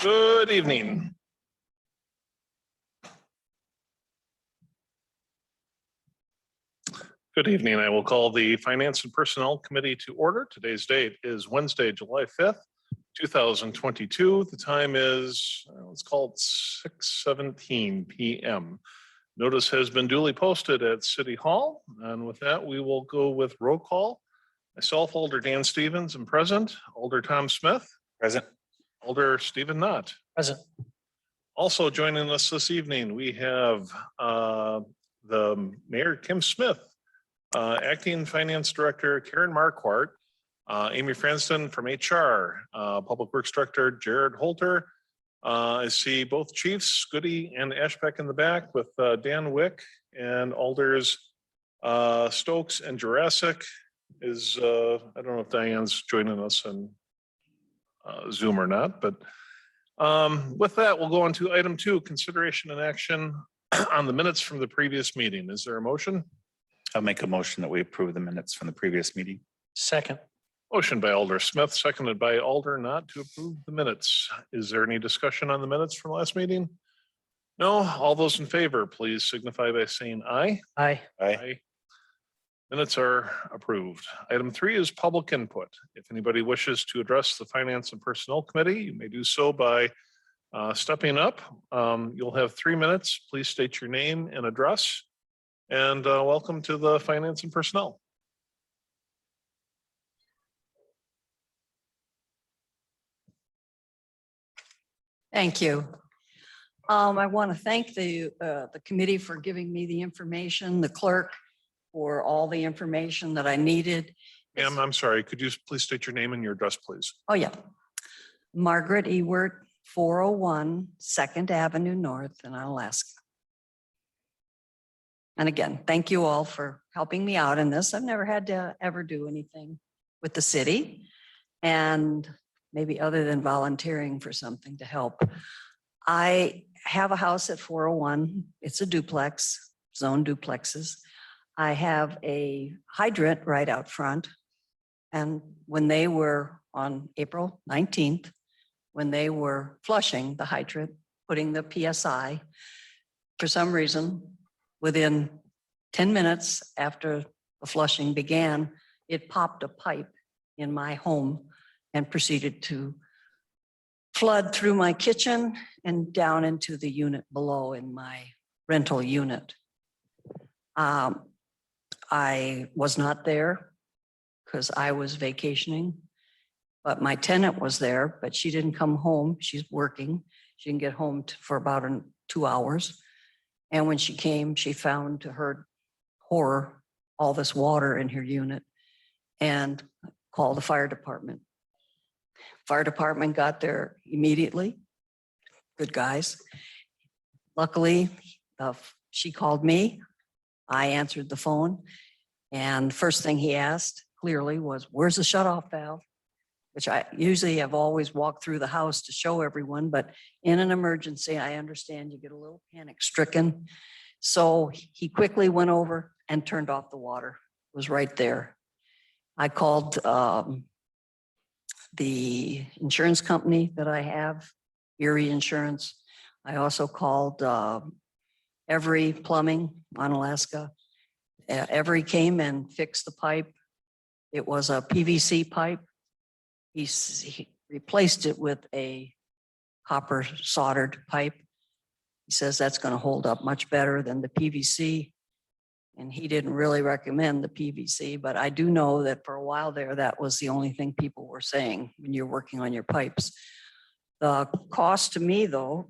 Good evening. Good evening. I will call the Finance and Personnel Committee to order. Today's date is Wednesday, July 5th, 2022. The time is, let's call it 6:17 p.m. Notice has been duly posted at City Hall. And with that, we will go with roll call. Myself, Alder Dan Stevens, am present. Alder Tom Smith. Present. Alder Stephen Knott. Present. Also joining us this evening, we have the Mayor Kim Smith, Acting Finance Director Karen Marquardt, Amy Franston from HR, Public Works Director Jared Holter. I see both chiefs, Goody and Ashbeck in the back with Dan Wick and Alders Stokes and Jurassic is, I don't know if Diane's joining us in Zoom or not, but with that, we'll go on to item 2, consideration and action on the minutes from the previous meeting. Is there a motion? I'll make a motion that we approve the minutes from the previous meeting. Second. Motion by Alder Smith, seconded by Alder Knott to approve the minutes. Is there any discussion on the minutes from last meeting? No. All those in favor, please signify by saying aye. Aye. Aye. Minutes are approved. Item 3 is public input. If anybody wishes to address the Finance and Personnel Committee, you may do so by stepping up. You'll have 3 minutes. Please state your name and address. And welcome to the Finance and Personnel. Thank you. I want to thank the committee for giving me the information, the clerk for all the information that I needed. Ma'am, I'm sorry. Could you please state your name and your address, please? Oh, yeah. Margaret Ewert, 401 2nd Avenue North in Alaska. And again, thank you all for helping me out in this. I've never had to ever do anything with the city, and maybe other than volunteering for something to help. I have a house at 401. It's a duplex, zone duplexes. I have a hydrant right out front. And when they were on April 19th, when they were flushing the hydrant, putting the PSI, for some reason, within 10 minutes after the flushing began, it popped a pipe in my home and proceeded to flood through my kitchen and down into the unit below in my rental unit. I was not there because I was vacationing, but my tenant was there, but she didn't come home. She's working. She didn't get home for about 2 hours. And when she came, she found, to her horror, all this water in her unit and called the fire department. Fire department got there immediately. Good guys. Luckily, she called me. I answered the phone. And first thing he asked clearly was, where's the shutoff valve? Which I usually have always walked through the house to show everyone, but in an emergency, I understand you get a little panic stricken. So he quickly went over and turned off the water. It was right there. I called the insurance company that I have, Erie Insurance. I also called Every Plumbing on Alaska. Every came and fixed the pipe. It was a PVC pipe. He replaced it with a copper soldered pipe. He says that's going to hold up much better than the PVC. And he didn't really recommend the PVC, but I do know that for a while there, that was the only thing people were saying when you're working on your pipes. The cost to me, though,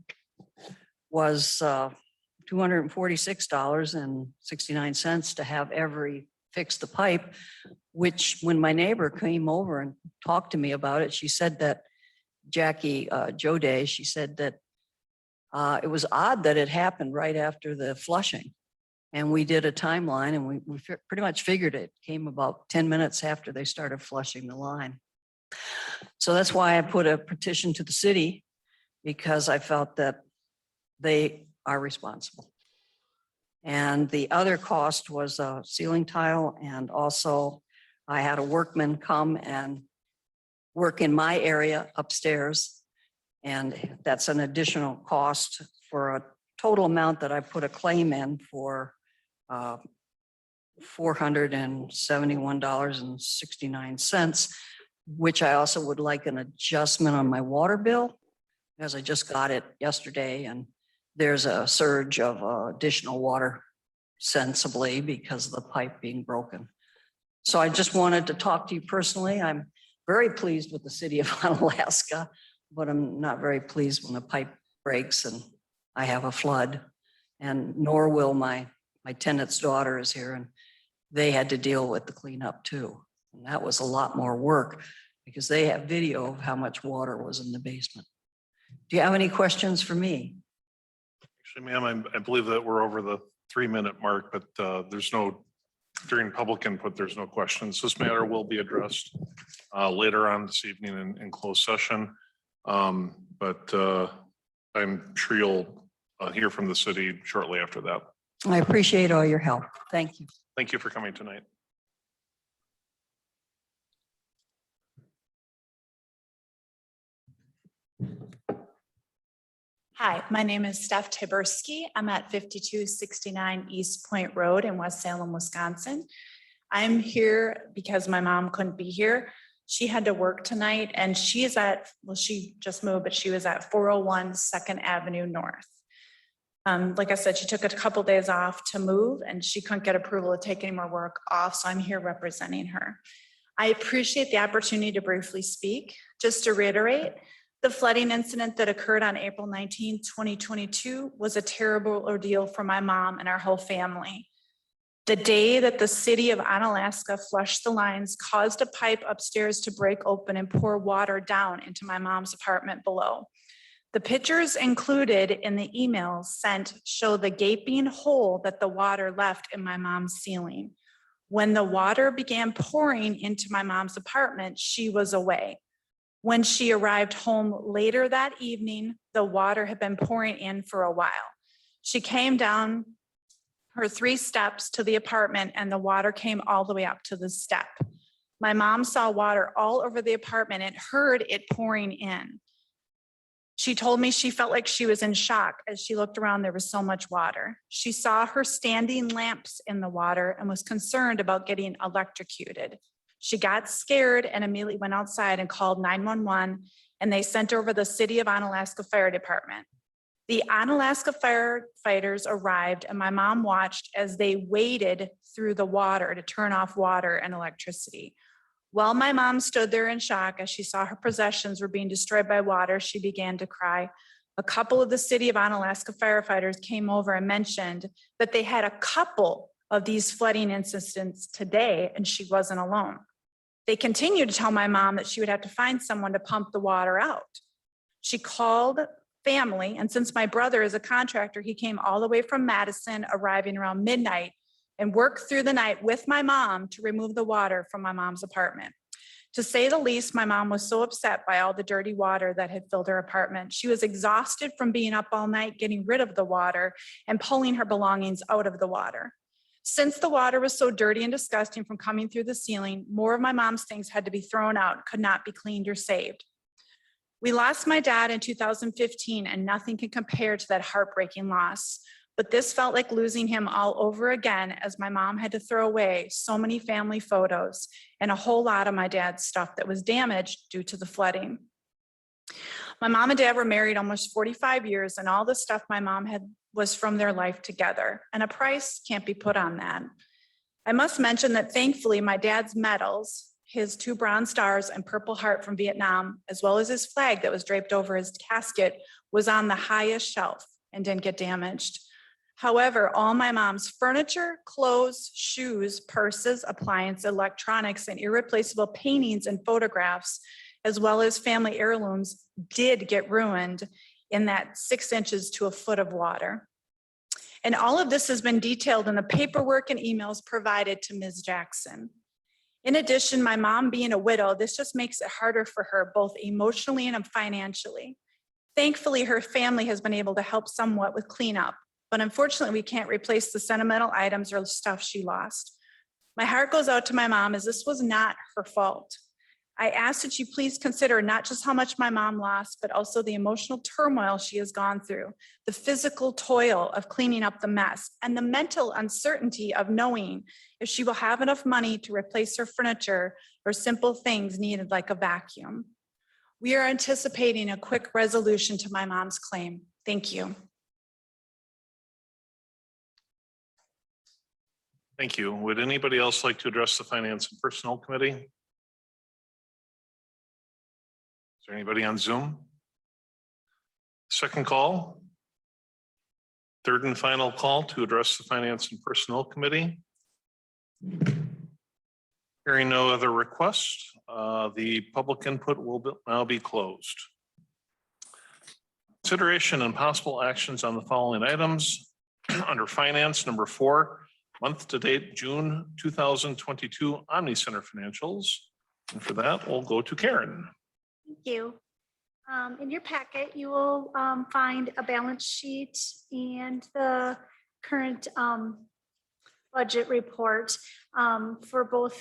was $246.69 to have Every fix the pipe, which when my neighbor came over and talked to me about it, she said that, Jackie Jode, she said that it was odd that it happened right after the flushing. And we did a timeline and we pretty much figured it came about 10 minutes after they started flushing the line. So that's why I put a petition to the city, because I felt that they are responsible. And the other cost was a ceiling tile, and also I had a workman come and work in my area upstairs And that's an additional cost for a total amount that I put a claim in for $471.69, which I also would like an adjustment on my water bill, as I just got it yesterday, and there's a surge of additional water sensibly because of the pipe being broken. So I just wanted to talk to you personally. I'm very pleased with the city of Onalaska, but I'm not very pleased when the pipe breaks and I have a flood. And nor will my tenant's daughter is here, and they had to deal with the cleanup too. And that was a lot more work because they have video of how much water was in the basement. Do you have any questions for me? Actually, ma'am, I believe that we're over the 3-minute mark, but there's no, during public input, there's no questions. This matter will be addressed later on this evening in closed session. But I'm sure you'll hear from the city shortly after that. I appreciate all your help. Thank you. Thank you for coming tonight. Hi, my name is Steph Tyberski. I'm at 5269 East Point Road in West Salem, Wisconsin. I'm here because my mom couldn't be here. She had to work tonight and she is at, well, she just moved, but she was at 401 2nd Avenue North. Like I said, she took a couple days off to move and she couldn't get approval to take any more work off. So I'm here representing her. I appreciate the opportunity to briefly speak. Just to reiterate, the flooding incident that occurred on April 19, 2022 was a terrible ordeal for my mom and our whole family. The day that the city of Onalaska flushed the lines caused a pipe upstairs to break open and pour water down into my mom's apartment below. The pictures included in the emails sent show the gaping hole that the water left in my mom's ceiling. When the water began pouring into my mom's apartment, she was away. When she arrived home later that evening, the water had been pouring in for a while. She came down her 3 steps to the apartment and the water came all the way up to the step. My mom saw water all over the apartment and heard it pouring in. She told me she felt like she was in shock as she looked around. There was so much water. She saw her standing lamps in the water and was concerned about getting electrocuted. She got scared and immediately went outside and called 911, and they sent over the City of Onalaska Fire Department. The Onalaska firefighters arrived and my mom watched as they waded through the water to turn off water and electricity. While my mom stood there in shock as she saw her possessions were being destroyed by water, she began to cry. A couple of the City of Onalaska firefighters came over and mentioned that they had a couple of these flooding incidents today and she wasn't alone. They continued to tell my mom that she would have to find someone to pump the water out. She called family, and since my brother is a contractor, he came all the way from Madison, arriving around midnight, and worked through the night with my mom to remove the water from my mom's apartment. To say the least, my mom was so upset by all the dirty water that had filled her apartment. She was exhausted from being up all night, getting rid of the water and pulling her belongings out of the water. Since the water was so dirty and disgusting from coming through the ceiling, more of my mom's things had to be thrown out, could not be cleaned or saved. We lost my dad in 2015 and nothing can compare to that heartbreaking loss. But this felt like losing him all over again as my mom had to throw away so many family photos and a whole lot of my dad's stuff that was damaged due to the flooding. My mom and dad were married almost 45 years and all the stuff my mom had was from their life together, and a price can't be put on that. I must mention that thankfully my dad's medals, his 2 Bronze Stars and Purple Heart from Vietnam, as well as his flag that was draped over his casket, was on the highest shelf and didn't get damaged. However, all my mom's furniture, clothes, shoes, purses, appliances, electronics, and irreplaceable paintings and photographs, as well as family heirlooms, did get ruined in that 6 inches to a foot of water. And all of this has been detailed in the paperwork and emails provided to Ms. Jackson. In addition, my mom being a widow, this just makes it harder for her, both emotionally and financially. Thankfully, her family has been able to help somewhat with cleanup, but unfortunately, we can't replace the sentimental items or stuff she lost. My heart goes out to my mom as this was not her fault. I ask that you please consider not just how much my mom lost, but also the emotional turmoil she has gone through, the physical toil of cleaning up the mess, and the mental uncertainty of knowing if she will have enough money to replace her furniture or simple things needed like a vacuum. We are anticipating a quick resolution to my mom's claim. Thank you. Thank you. Would anybody else like to address the Finance and Personnel Committee? Is there anybody on Zoom? Second call. Third and final call to address the Finance and Personnel Committee. Hearing no other requests, the public input will now be closed. Consideration and possible actions on the following items. Under Finance, number 4, month-to-date June 2022 Omni Center financials. And for that, we'll go to Karen. Thank you. In your packet, you will find a balance sheet and the current budget report for both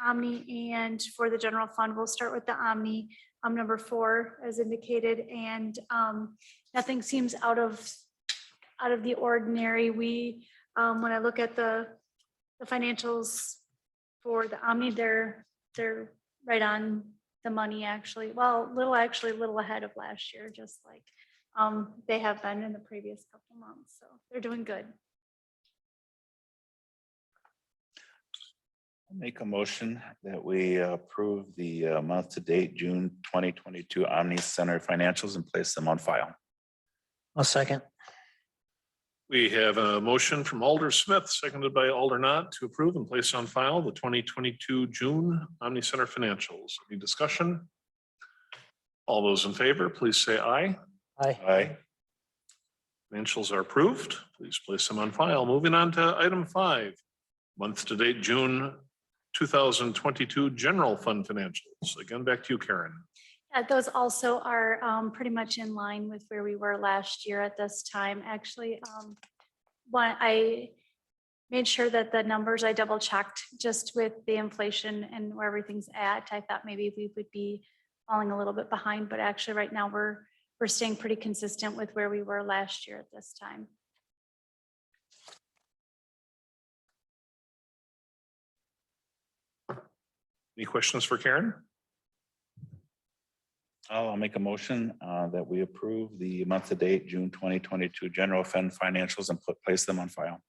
Omni and for the general fund. We'll start with the Omni, number 4 as indicated, and nothing seems out of the ordinary. We, when I look at the financials for the Omni, they're right on the money actually. Well, a little ahead of last year, just like they have been in the previous couple months. So they're doing good. Make a motion that we approve the month-to-date June 2022 Omni Center financials and place them on file. I'll second. We have a motion from Alder Smith, seconded by Alder Knott, to approve and place on file the 2022 June Omni Center financials. Any discussion? All those in favor, please say aye. Aye. Aye. Financials are approved. Please place them on file. Moving on to item 5, month-to-date June 2022 general fund financials. Again, back to you, Karen. Those also are pretty much in line with where we were last year at this time. Actually, I made sure that the numbers I double checked just with the inflation and where everything's at. I thought maybe we would be falling a little bit behind, but actually right now we're staying pretty consistent with where we were last year at this time. Any questions for Karen? I'll make a motion that we approve the month-to-date June 2022 general fund financials and place them on file.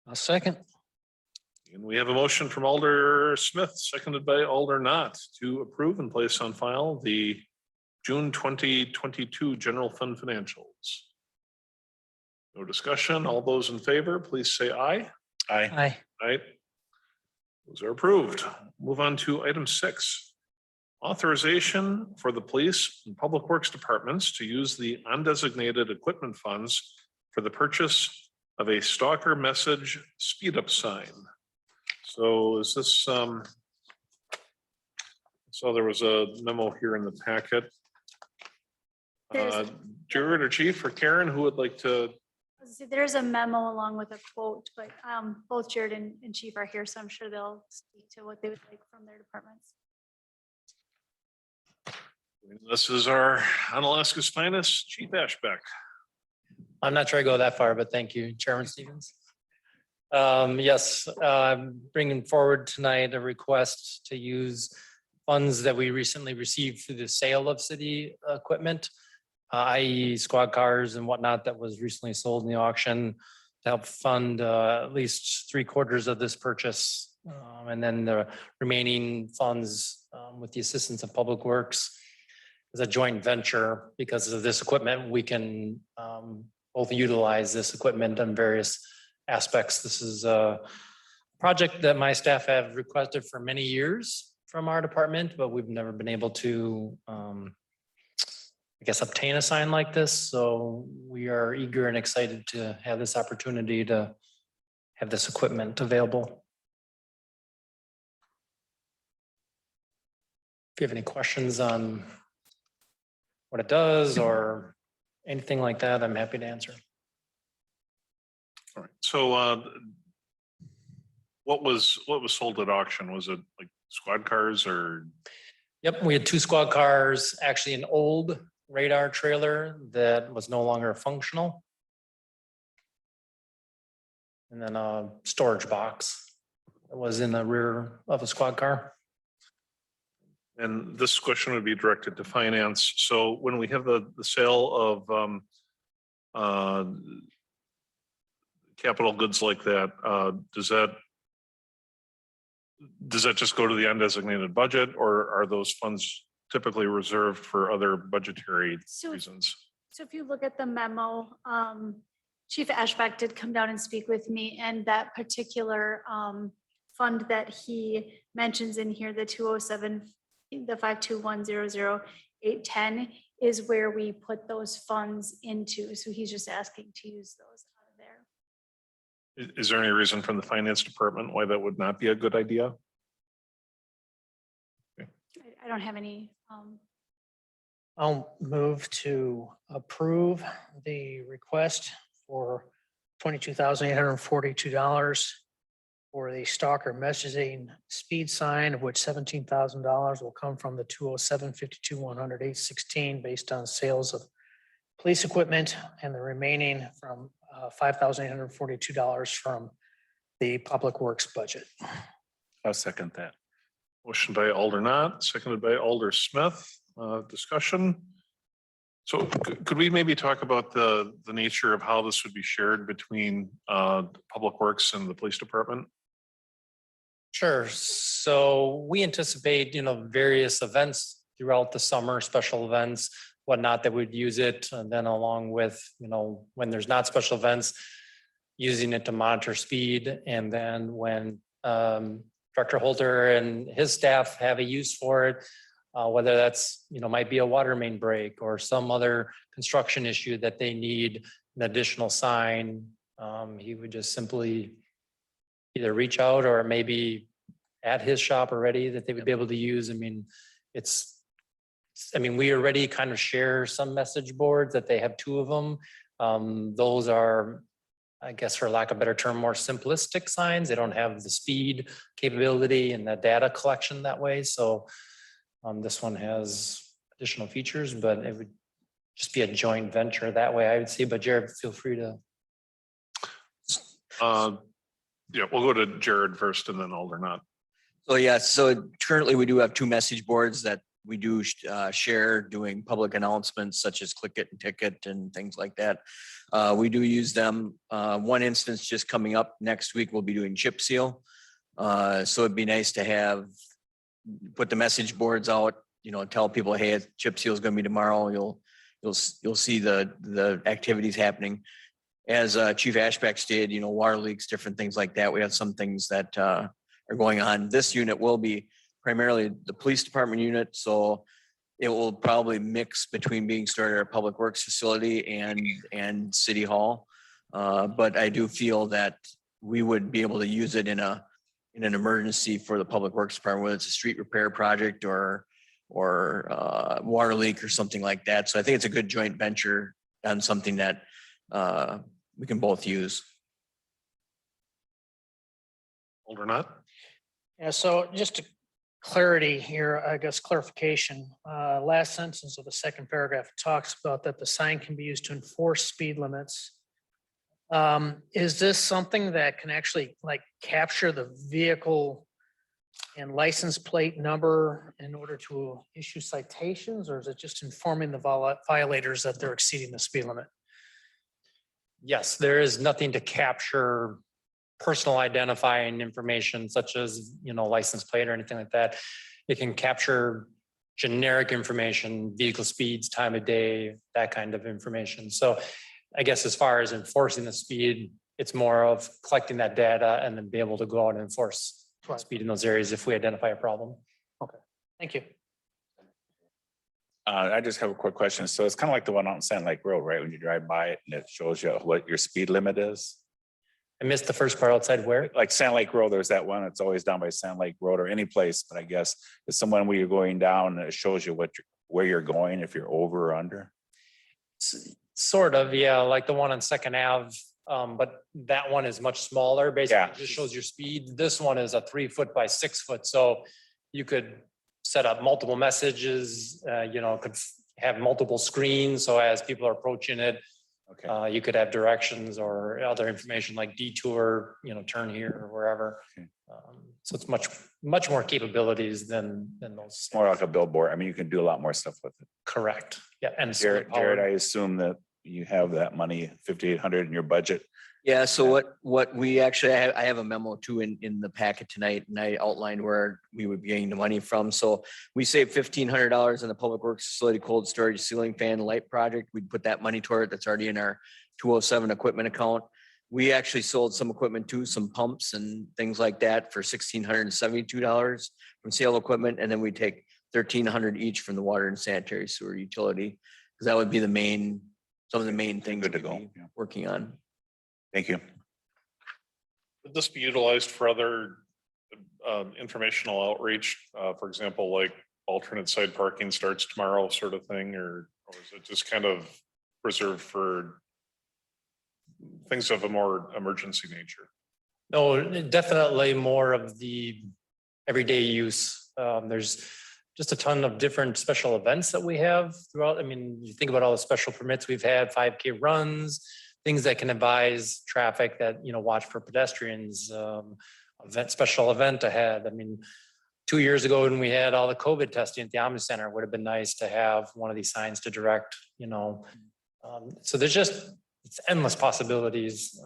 I'll second. And we have a motion from Alder Smith, seconded by Alder Knott, to approve and place on file the June 2022 general fund financials. No discussion. All those in favor, please say aye. Aye. Aye. Aye. Those are approved. Move on to item 6. Authorization for the police and public works departments to use the undesignated equipment funds for the purchase of a stalker message speed up sign. So is this, so there was a memo here in the packet. Jared or Chief or Karen, who would like to? There's a memo along with a quote, but both Jared and Chief are here, so I'm sure they'll speak to what they would like from their departments. This is our Onalaska's finest, Chief Ashbeck. I'm not sure I go that far, but thank you, Chairman Stevens. Yes, I'm bringing forward tonight a request to use funds that we recently received through the sale of city equipment, i.e. squad cars and whatnot that was recently sold in the auction to help fund at least 3/4 of this purchase. And then the remaining funds with the assistance of Public Works as a joint venture. Because of this equipment, we can both utilize this equipment on various aspects. This is a project that my staff have requested for many years from our department, but we've never been able to, I guess, obtain a sign like this. So we are eager and excited to have this opportunity to have this equipment available. If you have any questions on what it does or anything like that, I'm happy to answer. All right, so what was sold at auction? Was it like squad cars or? Yep, we had 2 squad cars, actually an old radar trailer that was no longer functional. And then a storage box that was in the rear of a squad car. And this question would be directed to finance. So when we have the sale of capital goods like that, does that just go to the undesignated budget, or are those funds typically reserved for other budgetary So reasons? So if you look at the memo, Chief Ashback did come down and speak with me, and that particular fund that he mentions in here, the 207, the 521-00810 is where we put those funds into. So he's just asking to use those out of there. Is there any reason from the finance department why that would not be a good idea? I don't have any, I'll move to approve the request for $22,842 for the stalker messaging speed sign, of which $17,000 will come from the 207-52-100-816 based on sales of police equipment, and the remaining from $5,842 from the Public Works budget. I'll second that. Motion by Alder Knott, seconded by Alder Smith. Discussion. So could we maybe talk about the nature of how this would be shared between Public Works and the police department? Sure. So we anticipate, various events throughout the summer, special events, whatnot, that would use it. And then along with, when there's not special events, using it to monitor speed. And then when Director Holter and his staff have a use for it, whether that's, might be a water main break or some other construction issue that they need an additional sign, he would just simply either reach out or maybe at his shop already that they would be able to use. We already kind of share some message boards that they have 2 of them. Those are, I guess, for lack of a better term, more simplistic signs. They don't have the speed capability and the data collection that way. So this one has additional features, but it would just be a joint venture that way, I would see. But Jared, feel free to. Yeah, we'll go to Jared first and then Alder Knott. So yeah, so currently we do have 2 message boards that we do share doing public announcements such as Click It and Ticket and things like that. We do use them. One instance just coming up next week, we'll be doing chip seal. So it'd be nice to put the message boards out, tell people, hey, chip seal is going to be tomorrow. You'll see the activities happening. As Chief Ashback stated, water leaks, different things like that. We have some things that are going on. This unit will be primarily the police department unit, so it will probably mix between being stored at a public works facility and city hall. But I do feel that we would be able to use it in an emergency for the public works department, whether it's a street repair project or water leak or something like that. So I think it's a good joint venture on something that we can both use. Alder Knott. Yeah, so just to clarity here, I guess clarification, last sentence of the second paragraph talks about that the sign can be used to enforce speed limits. Is this something that can actually capture the vehicle and license plate number in order to issue citations, or is it just informing the violators that they're exceeding the speed limit? Yes, there is nothing to capture personal identifying information such as, license plate or anything like that. It can capture generic information, vehicle speeds, time of day, that kind of information. So I guess as far as enforcing the speed, it's more of collecting that data and then be able to go out and enforce speed in those areas if we identify a problem. Okay, thank you. I just have a quick question. So it's kind of like the one on Sand Lake Road, right? When you drive by it and it shows you what your speed limit is. I missed the first part. Outside where? Like Sand Lake Road, there's that one. It's always down by Sand Lake Road or any place, but I guess it's someone where you're going down and it shows you where you're going, if you're over or under. Sort of, yeah, like the one on Second Ave. But that one is much smaller. Basically, Yeah. it just shows your speed. This one is a 3 foot by 6 foot. So you could set up multiple messages, could have multiple screens. So as people are approaching it, Okay. you could have directions or other information like detour, turn here or wherever. Okay. So it's much more capabilities than those. It's more like a billboard. I mean, you can do a lot more stuff with it. Correct. Yeah. And Jared, solar-powered. I assume that you have that money, 5,800 in your budget. Yeah, so Yeah. what we actually, I have a memo too in the packet tonight, and I outlined where we would be getting the money from. So we saved $1,500 in the Public Works Facility Cold Storage Ceiling Fan Light Project. We'd put that money toward it. That's already in our 207 equipment account. We actually sold some equipment too, some pumps and things like that for $1,672 from sale equipment. And then we take $1,300 each from the water and sanitary sewer utility. Because that would be some of the main things Good to we'd go. be Yeah. working on. Thank you. Would this be utilized for other informational outreach? For example, like alternate side parking starts tomorrow sort of thing, or is it just kind of reserved for things of a more emergency nature? No, definitely more of the everyday use. There's just a ton of different special events that we have throughout. I mean, you think about all the special permits we've had, 5K runs, things that can advise traffic that, watch for pedestrians, special event ahead. I mean, 2 years ago when we had all the COVID testing at the Omni Center, it would have been nice to have one of these signs to direct, so there's just, it's endless possibilities.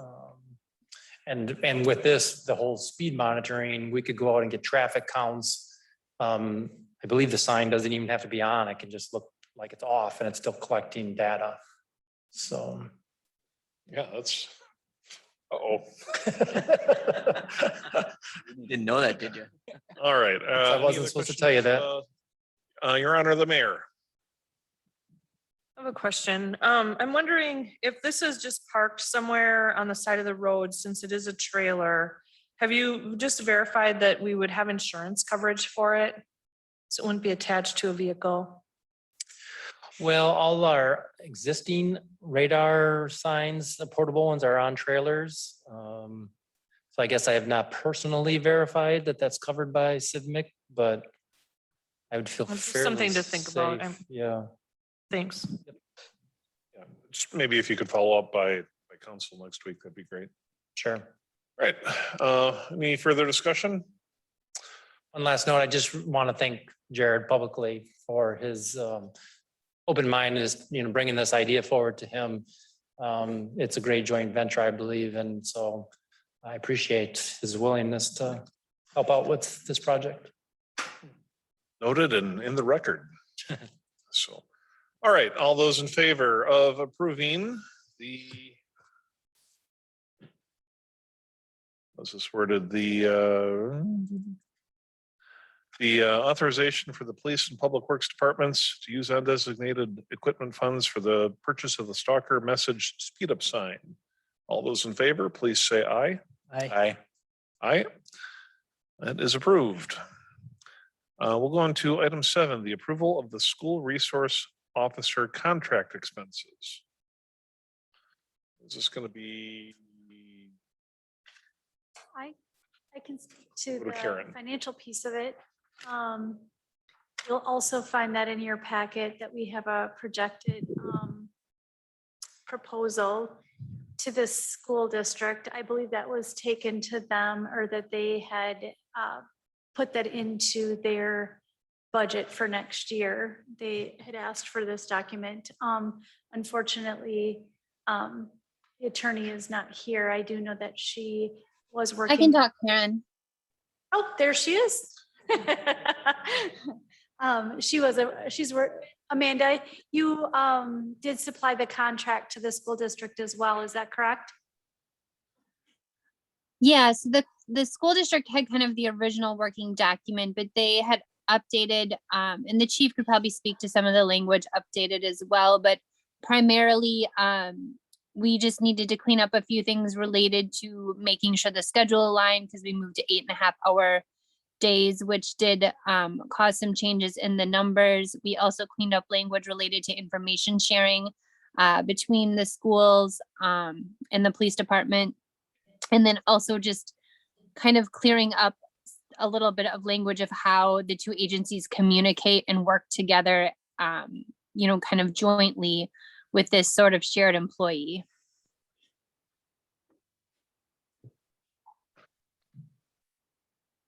And with this, the whole speed monitoring, we could go out and get traffic counts. I believe the sign doesn't even have to be on. It can just look like it's off and it's still collecting data. So. Yeah, that's, uh-oh. You didn't know that, did you? All right. I wasn't any other supposed to tell you that. questions? Your Honor, the mayor. I have a question. I'm wondering if this is just parked somewhere on the side of the road, since it is a trailer. Have you just verified that we would have insurance coverage for it? So it wouldn't be attached to a vehicle? Well, all our existing radar signs, the portable ones, are on trailers. So I guess I have not personally verified that that's covered by Civmec, but I would feel That's just fairly something to think about. safe. Yeah. Thanks. Yeah, just maybe if you could follow up by council next week, that'd be great. Sure. Right. Any further discussion? One last note, I just want to thank Jared publicly for his open-mindedness, bringing this idea forward to him. It's a great joint venture, I believe, and so I appreciate his willingness to help out with this project. Noted and in the record. So, all right, all those in favor of approving what's this worded, the authorization for the police and public works departments to use undesignated equipment funds for the purchase of the stalker message speed up sign. All those in favor, please say aye. Aye. Aye. That is approved. We'll go on to item 7, the approval of the school resource officer contract expenses. Is this going to be? I can speak to Go to the Karen. financial piece of it. You'll also find that in your packet that we have a projected proposal to the school district. I believe that was taken to them, or that they had put that into their budget for next year. They had asked for this document. Unfortunately, the attorney is not here. I do know that she was working. I can talk, Karen. Oh, there she is. Amanda, you did supply the contract to the school district as well, is that correct? Yeah, so the school district had kind of the original working document, but they had updated, and the chief could probably speak to some of the language updated as well, but primarily, we just needed to clean up a few things related to making sure the schedule aligned, because we moved to 8.5-hour days, which did cause some changes in the numbers. We also cleaned up language related to information sharing between the schools and the police department. And then also just kind of clearing up a little bit of language of how the two agencies communicate and work together, kind of jointly with this sort of shared employee.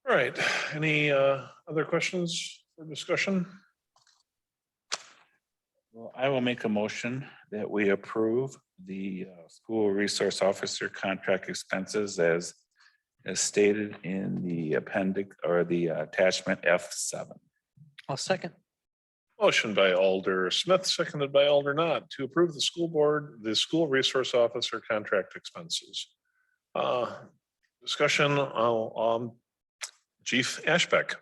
All right, any other questions or discussion? Well, I will make a motion that we approve the school resource officer contract expenses as stated in the appendix or the attachment F7. I'll second. Motion by Alder Smith, seconded by Alder Knott to approve the school resource officer contract expenses. Discussion, Chief Ashbeck.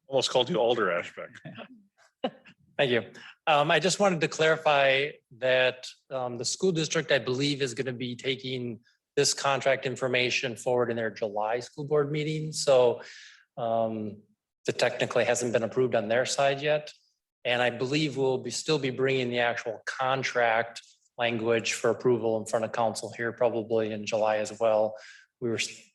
Almost called you Alder Ashbeck. Thank you. I just wanted to clarify that the school district, I believe, is going to be taking this contract information forward in their July school board meeting. So it technically hasn't been approved on their side yet. And I believe we'll still be bringing the actual contract language for approval in front of council here probably in July as well.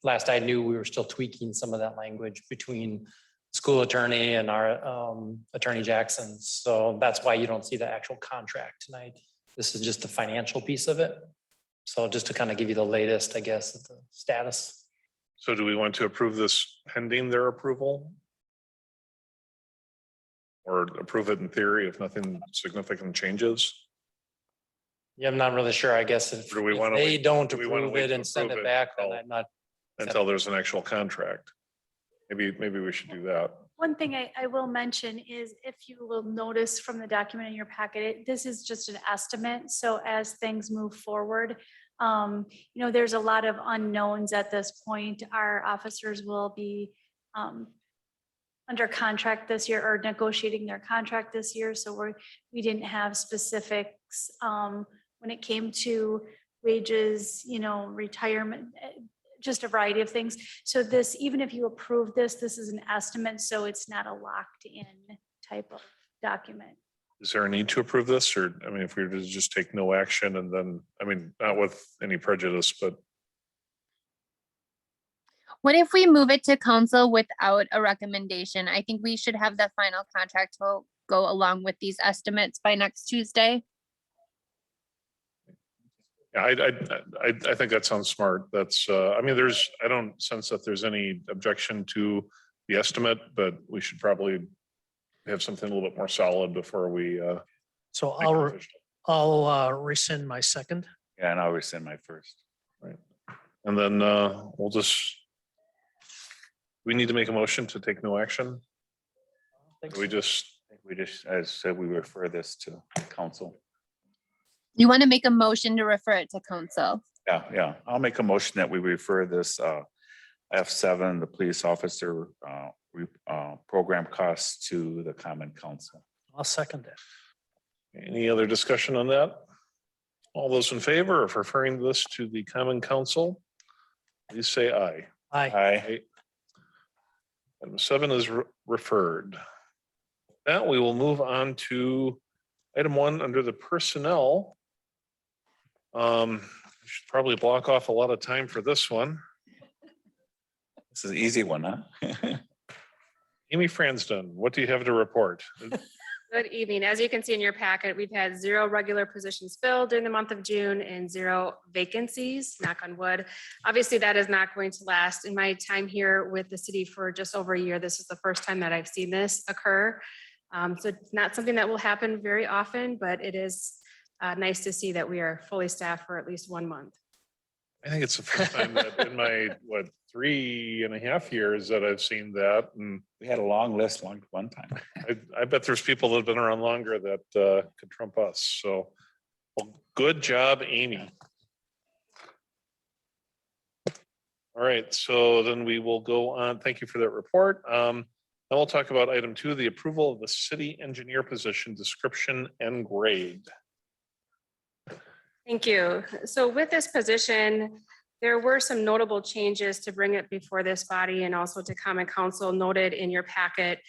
Last I knew, we were still tweaking some of that language between school attorney and our attorney Jackson. So that's why you don't see the actual contract tonight. This is just the financial piece of it. So just to kind of give you the latest, I guess, of the status. So do we want to approve this pending their approval? Or approve it in theory if nothing significant changes? Yeah, I'm not really sure, I guess, if Do we if wanna they wait- don't do we wanna approve wait it to and send approve it it back, then until- I'm not. Until there's an actual contract. Maybe we should do that. One thing I will mention is if you will notice from the document in your packet, this is just an estimate. So as things move forward, there's a lot of unknowns at this point. Our officers will be under contract this year or negotiating their contract this year. So we didn't have specifics when it came to wages, retirement, just a variety of things. So this, even if you approve this, this is an estimate, so it's not a locked in type of document. Is there a need to approve this? Or, I mean, if we were to just take no action and then, I mean, not with any prejudice, but What if we move it to council without a recommendation? I think we should have the final contract to go along with these estimates by next Tuesday. yeah, I think that sounds smart. That's, I mean, I don't sense that there's any objection to the estimate, but we should probably have something a little bit more solid before we. So make it official. I'll rescind my second. Yeah, and I'll rescind my first. And then we'll just. We need to make a motion to take no action. We just, I said, we refer this to council. You want to make a motion to refer it to council? Yeah. I'll make a motion that we refer this F7, the police officer program costs to the common council. I'll second it. any other discussion on that? All those in favor of referring this to the common council, please say aye. Aye. Aye. Item 7 is referred. That we will move on to item 1 under the personnel. We should probably block off a lot of time for this one. This is an easy one, huh? Amy Fransden, what do you have to report? Good evening. As you can see in your packet, we've had 0 regular positions filled during the month of June and 0 vacancies, knock on wood. Obviously, that is not going to last. In my time here with the city for just over a year, this is the first time that I've seen this occur. So it's not something that will happen very often, but it is nice to see that we are fully staffed for at least 1 month. I think it's the first time that in my, 3.5 years that I've seen that. And We had a long list one time. I bet there's people that have been around longer that could trump us. So, well, good job, Amy. All right, so then we will go on. Thank you for that report. Now we'll talk about item 2, the approval of the city engineer position description and grade. Thank you. So with this position, there were some notable changes to bring it before this body and also to common council noted in your packet.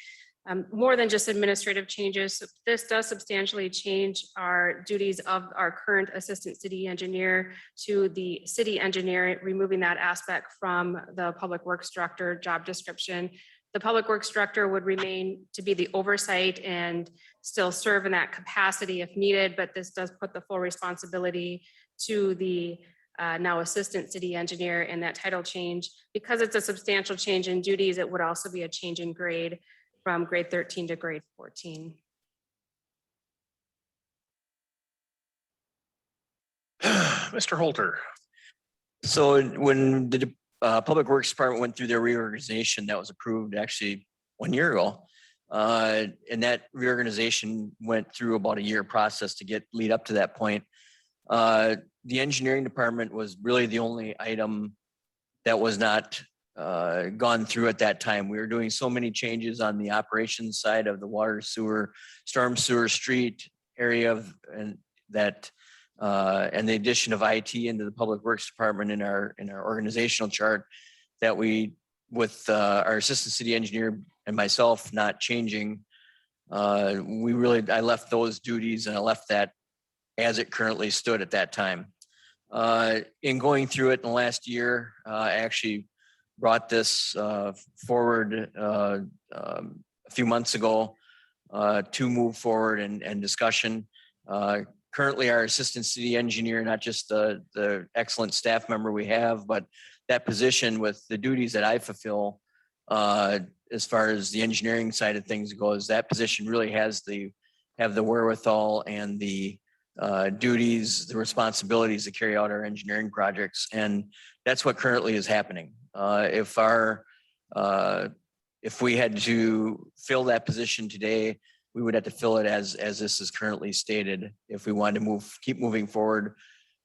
more than just administrative changes. This does substantially change our duties of our current assistant city engineer to the city engineer, removing that aspect from the public works director job description. The public works director would remain to be the oversight and still serve in that capacity if needed, but this does put the full responsibility to the now assistant city engineer in that title change. Because it's a substantial change in duties, it would also be a change in grade from grade 13 to grade 14. Mr. Holter. So when the Public Works Department went through their reorganization, that was approved actually 1 year ago. And that reorganization went through about a year process to lead up to that point. The engineering department was really the only item that was not gone through at that time. We were doing so many changes on the operations side of the water, sewer, storm sewer, street area and that and the addition of IT into the Public Works Department in our organizational chart that we, with our assistant city engineer and myself not changing, I left those duties and I left that as it currently stood at that time. In going through it in the last year, I actually brought this forward a few months ago to move forward and discussion. Currently, our assistant city engineer, not just the excellent staff member we have, but that position with the duties that I fulfill as far as the engineering side of things goes, that position really have the wherewithal and the duties, the responsibilities to carry out our engineering projects. And that's what currently is happening. If we had to fill that position today, we would have to fill it as this is currently stated. If we wanted to keep moving forward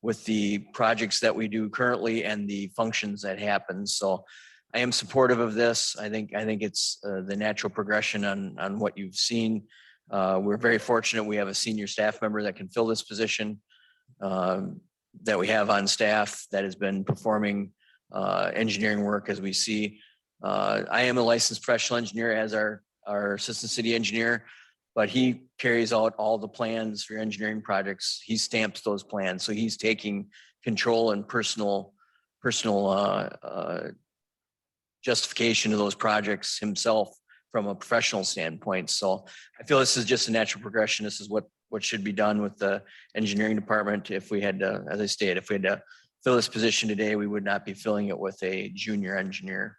with the projects that we do currently and the functions that happen. So I am supportive of this. I think it's the natural progression on what you've seen. We're very fortunate we have a senior staff member that can fill this position that we have on staff that has been performing engineering work as we see. I am a licensed professional engineer as our assistant city engineer, but he carries out all the plans for engineering projects. He stamps those plans. So he's taking control and personal justification of those projects himself from a professional standpoint. So I feel this is just a natural progression. This is what should be done with the engineering department. If we had to, as I stated, if we had to fill this position today, we would not be filling it with a junior engineer.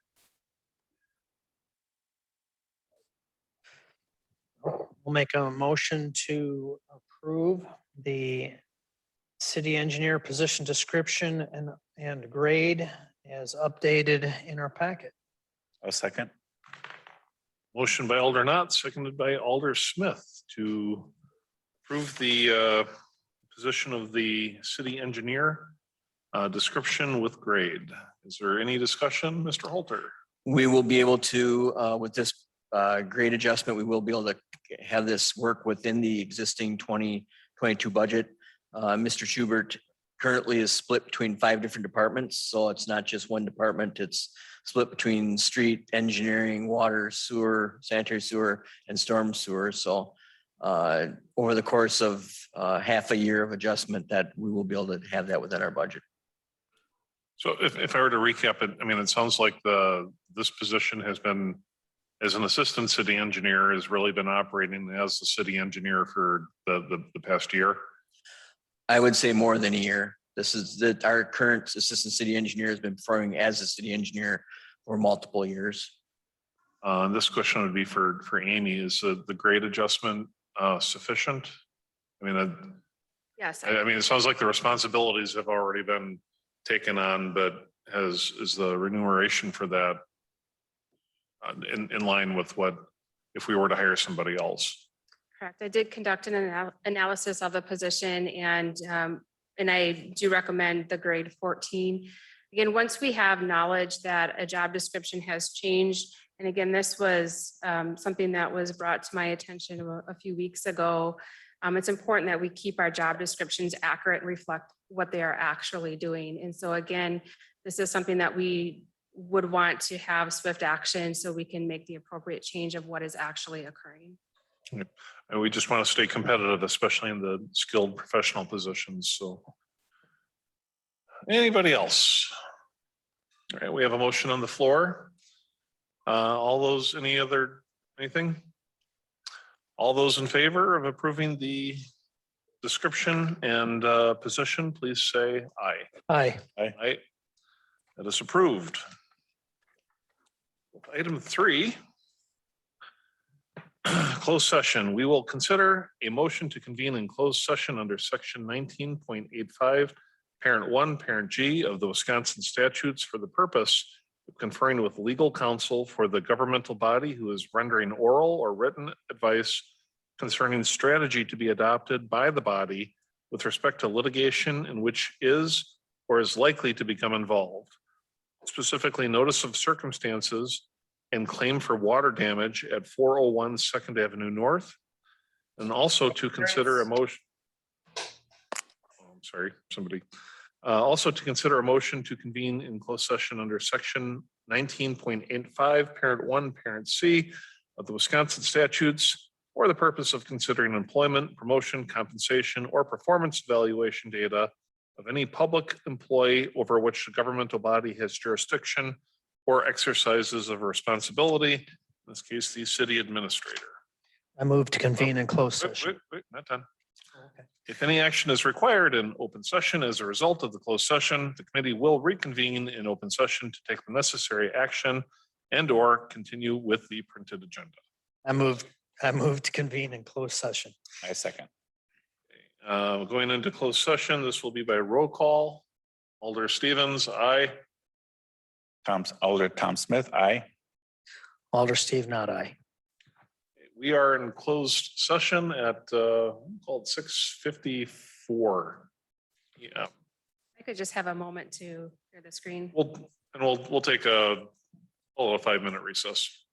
We'll make a motion to approve the city engineer position description and grade as updated in our packet. A second. Motion by Alder Knott, seconded by Alder Smith to approve the position of the city engineer description with grade. Is there any discussion, Mr. Holter? We will be able to, with this grade adjustment, we will be able to have this work within the existing 2022 budget. Mr. Schubert currently is split between 5 different departments. So it's not just one department, it's split between street, engineering, water, sewer, sanitary sewer, and storm sewer. So over the course of half a year of adjustment, that we will be able to have that within our budget. So if I were to recap it, I mean, it sounds like this position has been, as an assistant city engineer, has really been operating as the city engineer for the past year. I would say more than a year. This is our current assistant city engineer has been performing as a city engineer for multiple years. And this question would be for Amy. Is the grade adjustment sufficient? I mean, Yes. I mean, it sounds like the responsibilities have already been taken on, but is the remuneration for that in line with what if we were to hire somebody else? Correct. I did conduct an analysis of the position and I do recommend the grade 14. Again, once we have knowledge that a job description has changed, and again, this was something that was brought to my attention a few weeks ago. It's important that we keep our job descriptions accurate and reflect what they are actually doing. And so again, this is something that we would want to have swift action so we can make the appropriate change of what is actually occurring. And we just want to stay competitive, especially in the skilled professional positions, so. Anybody else? All right, we have a motion on the floor. All those, anything? All those in favor of approving the description and position, please say aye. Aye. Aye. That is approved. Item 3. Closed session. We will consider a motion to convene in closed session under section 19.85, parent 1, parent G of the Wisconsin statutes for the purpose of conferring with legal counsel for the governmental body who is rendering oral or written advice concerning strategy to be adopted by the body with respect to litigation in which is or is likely to become involved. Specifically, notice of circumstances and claim for water damage at 401 Second Avenue North. And also to consider a motion. Oh, I'm sorry, somebody. Also to consider a motion to convene in closed session under section 19.85, parent 1, parent C of the Wisconsin statutes for the purpose of considering employment, promotion, compensation, or performance evaluation data of any public employee over which the governmental body has jurisdiction or exercises of responsibility, in this case, the city administrator. I move to convene in closed Wait, session. not done. Okay. If any action is required in open session as a result of the closed session, the committee will reconvene in open session to take the necessary action and or continue with the printed agenda. I move to convene in closed session. I second. Going into closed session, this will be by roll call. Alder Stevens, aye. Alder Tom Smith, aye. Alder Steve, not I. We are in closed session at called 6:54. Yeah, I could just have a moment to hear the screen. we'll take a 5-minute recess.